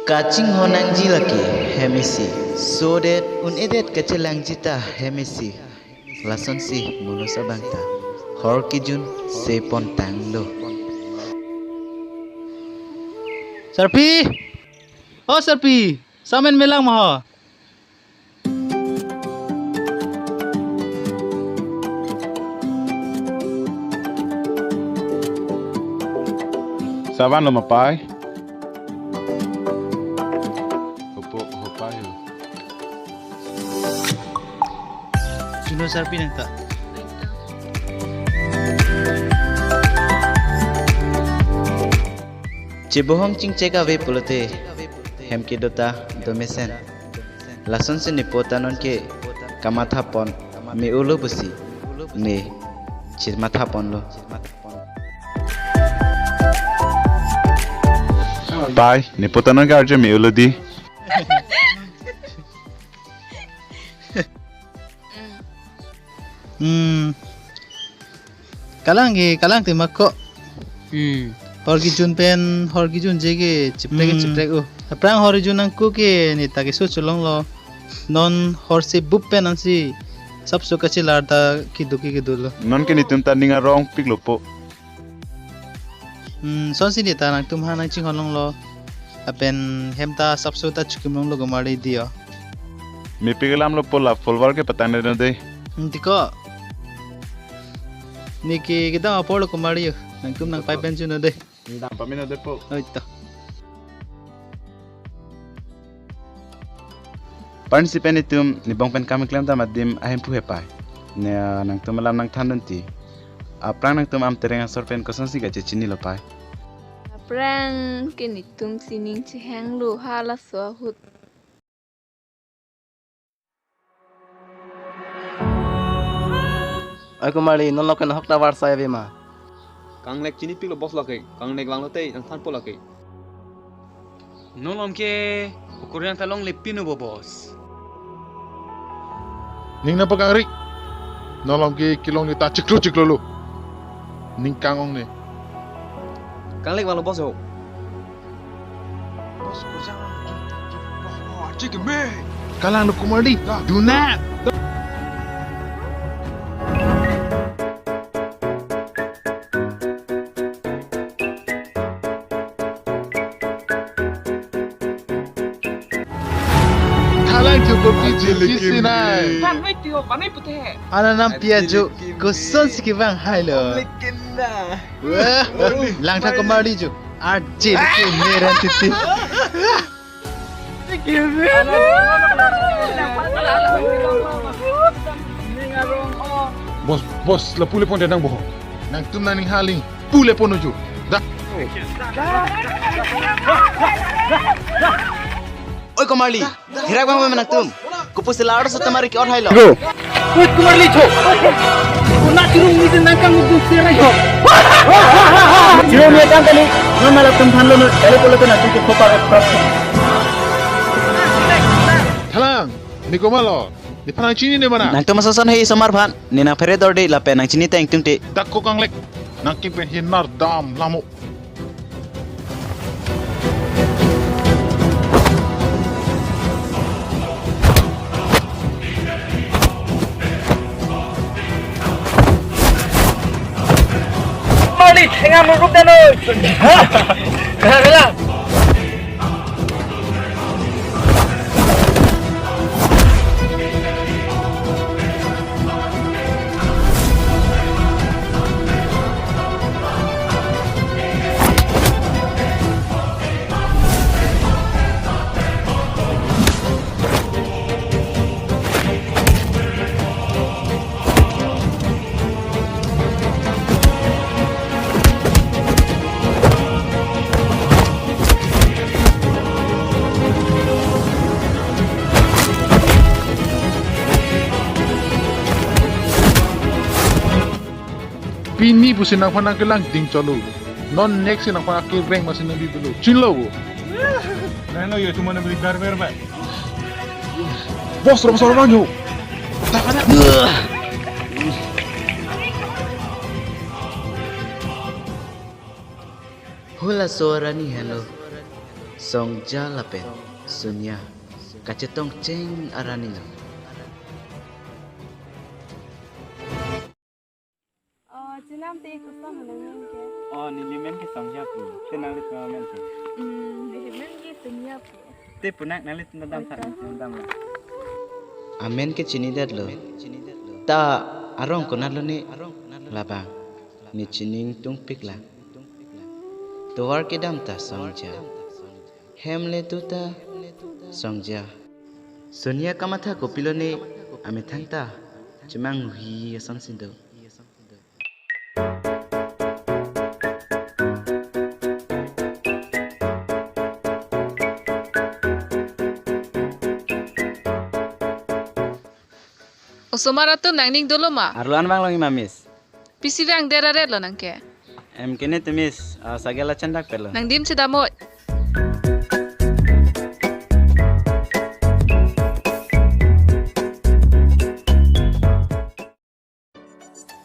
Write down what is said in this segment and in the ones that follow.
Kachinghon Nangji laki hemisi so that unedet kacelang jita hemisi lason si munusa bangta hor kijun sepon tanglo Sarpi! Oh Sarpi! Samen melang maho. Saban lo mapai. Hopai. Juno Sarpi nang ta. Cibohong cingceka ve pulote hemki dota domesen lason se nipotanon ke kamatha pon me ulo busi ne chirmatha pon lo Pai, ni potanan ka arje mi ulodi. Kalang te makko. Horgi jun jege chiprek u. Aprang hori jun angku ke ni take so cholong lo. Non horse buppen ansi sab so kachi larda ki dulo. Non ke ni tum ta ninga rong piklo po. Sonsi ni ta nang tum hanang ching holong lo. Apen hemta sab so ta chukim lo gomari dio. Mi pigelam lo pola folwar ke patane na de. Tiko. Niki kita ngapolo kumari yo. Nang tum nang pipe bench na de. Ndam pamina de po. Oi to. Participen itum ni bongpen kami klaim ta madim ahem pu hepai ne nang tum malam nang thandanti aprang nang tum am terenga sorpen kosan si gache chini lo pai Aprang kinitum sining chihang lu hala swahut. Aku mari nolokan hokta warsa ya ma. Kang lek chini pik lo bos lake, kang lek lang lo tei nang than po lake. Nolom ke ukuran talong lepino bos. Ning na pagkari. Nolong ki kilong ni ta ciklo lu. Ning kangong ni. Kang lek wang lo bos yo. Kalang lu kumadi. Do not. Kalang cukup kisi nai. Ana nam piajo koson sikibang hailo. Wah, lang ta kumari jo. Arjil ke meran titi. Bos, la pule pon dedang bohong. Nang tum naning haling, pule pon uju. Dah. oi komarli hirak bang menang tum kupu selaro sa tamari ki or hailo Wait kumarli cho. Una kirung ni nang kang udu serai ho. Jiro ni kan tali, nama lakum thanlo no ele polo to na tu khopa prap. Kalang, ni komalo. Di panang chini ni mana? nang tum masasan hei samar bhan nina fere dorde la pe nang chini teng tum te Dak ko kang lek. Nang kimpen hinar dam lamu. Tengah murup dan oi. Kala. Pini busin nang panang kelang ding cholu. Non next nang panang ke rank masin nabi bulu. Chin lo. Nano yo cuma na beli garber ba. Bos, robos orang yo. Takana. hula suara ni hello Songja lapen Soniya kacetong ceng arani lang. Jenam te kusam hanang ke. Oh, nilimen ke Songja pu. Tenang lit men te. Nilimen ke Soniya pu. Te punak nalit nadam sak nadam. Amen ke chini dat lo. Ta arong konat lo ni labang. Ni chining tung pik la. Tuwar ke dam ta Songja. Hemle tu ta Songja. Soniya kamatha kopilo ni ame thangta. Cemang hui asam sindo. Osomara tum nang ning dolo ma. Arluan bang longi mamis. Pisi bang dera red lo nang ke. Em kene temis sagala chandak pelo. Nang dim si damo.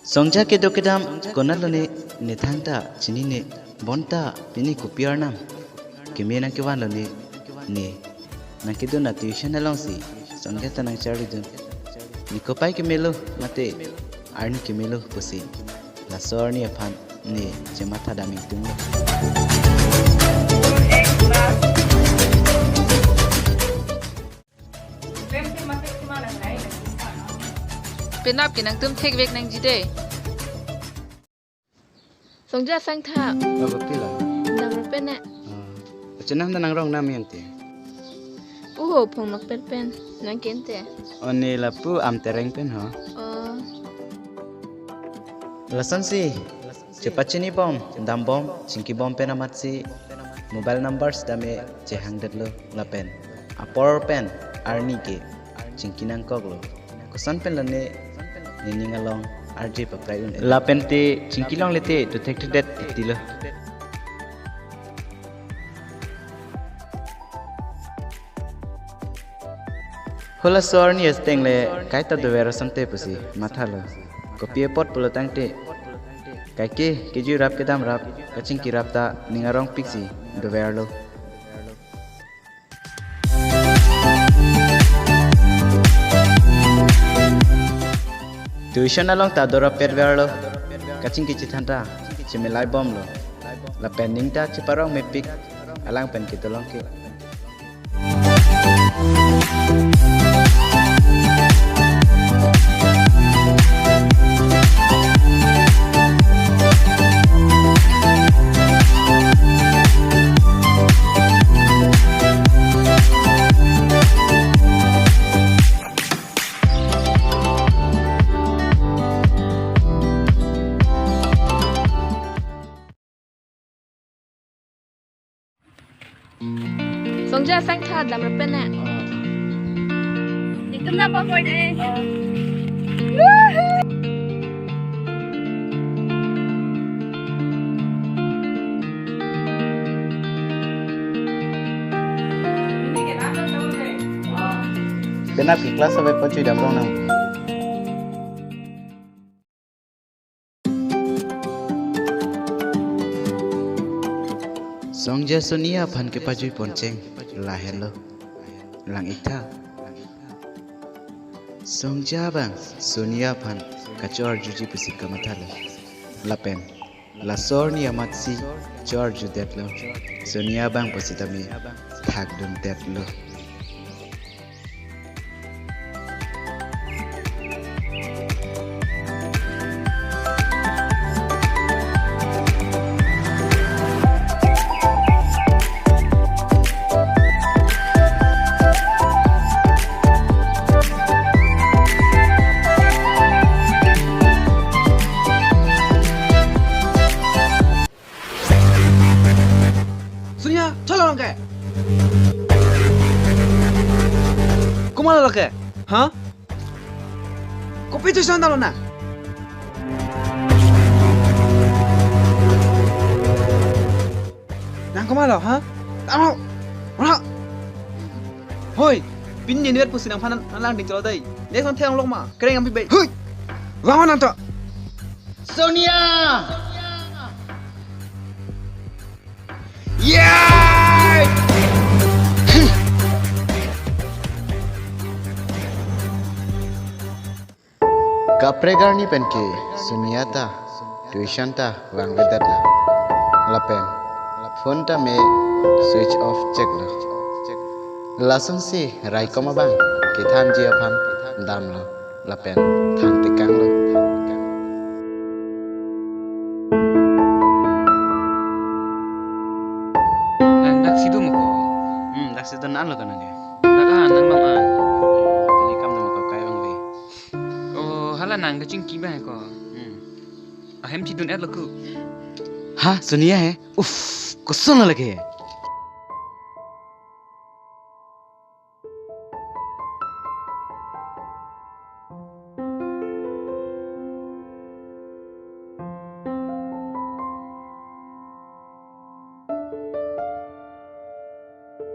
Songja ke dokedam konat lo ni thangta chini ne bonta pini kupiar nam. Kime nang kewan lo ni nang kido na tuition along si. Songja ta nang chari dun. Ni kopai ke melo mate arni ke melo pusi. La sor ni aphan ni Cemera daming tung. Penap ke nang tum tek vek nang jide. Songja sang tha. Apa pila? Nam pen na. Cenam ta nang rong nam yante. Uho phong nok pen nang kente. Oni lapu am tereng pen ho. Lasan si. Cepat sini bom, dam bom, cingki bom pen amat si. Mobile numbers dame cehang datlo lapen. Apor pen arni ke cingki nang koglo. Kosan pen lane nining along RJ paprai un. Lapen te cingki long lete to tek det tilo. Hola sor ni esteng le kaita do vera sante pusi mathalo. Kopie pot pulo tangte. Kaike keju rap ke dam rap kaching ki rap ta ningarong pixi do verlo. Tuition along ta do rap per verlo. Kaching ki chithanta chemelai bom lo. La pending ta chiparong me pik alang pen ki tolong ke. Songja sang tha nam pen na. Ni tum na pa for de. Benap ki kelas sampai pocui dam rong nam. Songja Soniya phan ke pajui ponceng la hello lang itha. Songja bang Soniya phan kachor juji pusi kamathale. Lapen la sor ni amatsi chor ju detlo. Soniya bang positami thak dun detlo. Soniya, chalo lang ke. Kumala lang ke? Ha? Kopi tu sandalo na. Nang kumala, ha? Tama. Mana? Hoi, pin ni net pusinang panan lang ding chalo dai. Next one thang long ma. Kering ambil baik. Hoi. Lawan nanti. Soniya! Yeah! pregar ni pen ke Soniya ta tuition ta wang vedat la lapen phone ta me switch off check la lasun si Raikom abang ke tham jia phan dam la lapen thang tikang la Nang dak sidu mo ko. dak sidan an lo kan ge Nang long an. ni kam na ko kai wang ve Oh, hala nang kaching ki ba ko. Ahem chidun et lo ku. ha Soniya hai uff kusun lage